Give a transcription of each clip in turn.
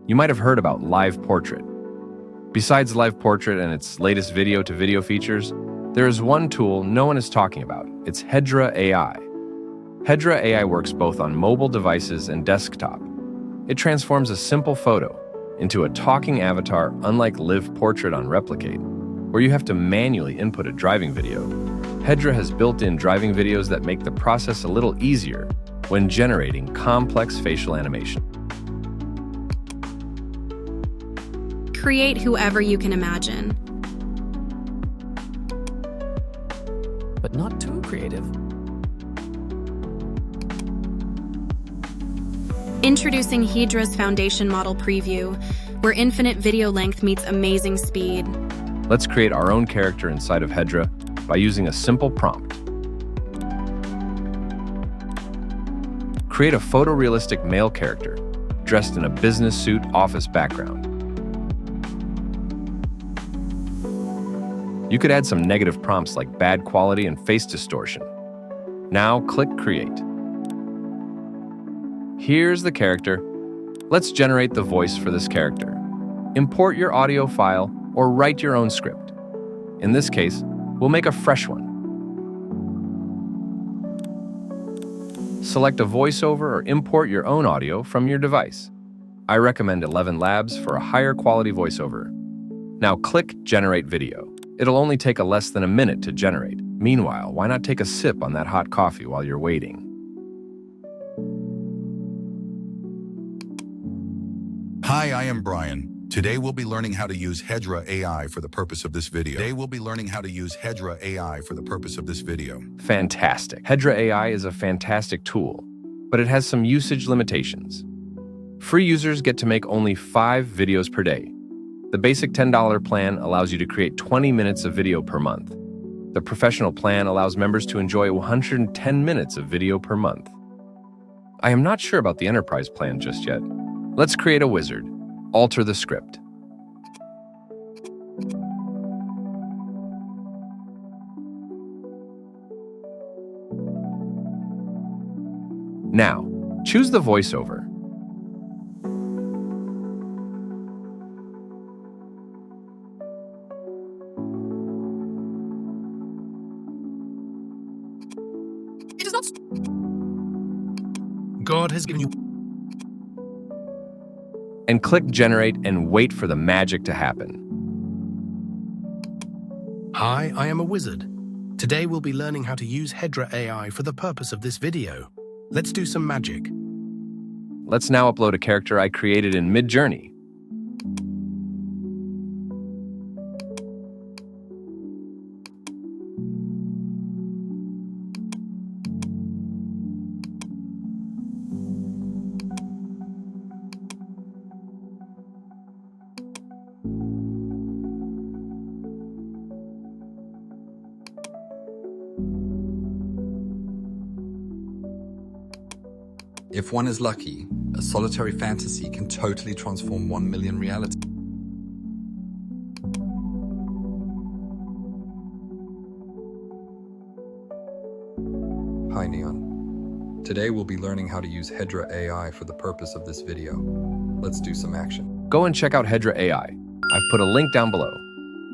You might have heard about Live Portrait. Besides Live Portrait and its latest video-to-video features, there is one tool no one is talking about. It's Hedra AI. Hedra AI works both on mobile devices and desktop. It transforms a simple photo into a talking avatar, unlike Live Portrait on Replicate, where you have to manually input a driving video. Hedra has built-in driving videos that make the process a little easier when generating complex facial animation. Create whoever you can imagine. But not too creative. Introducing Hedra's foundation model preview, where infinite video length meets amazing speed. Let's create our own character inside of Hedra by using a simple prompt. Create a photorealistic male character dressed in a business suit office background. You could add some negative prompts like bad quality and face distortion. Now click Create. Here's the character. Let's generate the voice for this character. Import your audio file or write your own script. In this case, we'll make a fresh one. Select a voiceover or import your own audio from your device. I recommend 11 Labs for a higher quality voiceover. Now click Generate Video. It'll only take less than a minute to generate. Meanwhile, why not take a sip on that hot coffee while you're waiting? Hi, I am Brian. Today we'll be learning how to use Hedra AI for the purpose of this video. Fantastic. Hedra AI is a fantastic tool, but it has some usage limitations. Free users get to make only 5 videos per day. The basic $10 plan allows you to create 20 minutes of video per month. The professional plan allows members to enjoy 110 minutes of video per month. I am not sure about the enterprise plan just yet. Let's create a wizard. Alter the script. Now, choose the voiceover. It is not. God has given you. And click Generate and wait for the magic to happen. Hi, I am a wizard. Today we'll be learning how to use Hedra AI for the purpose of this video. Let's do some magic. Let's now upload a character I created in Midjourney. If one is lucky, a solitary fantasy can totally transform 1 million reality. Hi Neon. Today we'll be learning how to use Hedra AI for the purpose of this video. Let's do some action. Go and check out Hedra AI. I've put a link down below.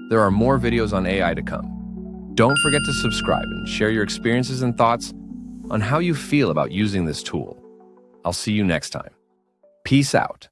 There are more videos on AI to come. Don't forget to subscribe and share your experiences and thoughts on how you feel about using this tool. I'll see you next time. Peace out.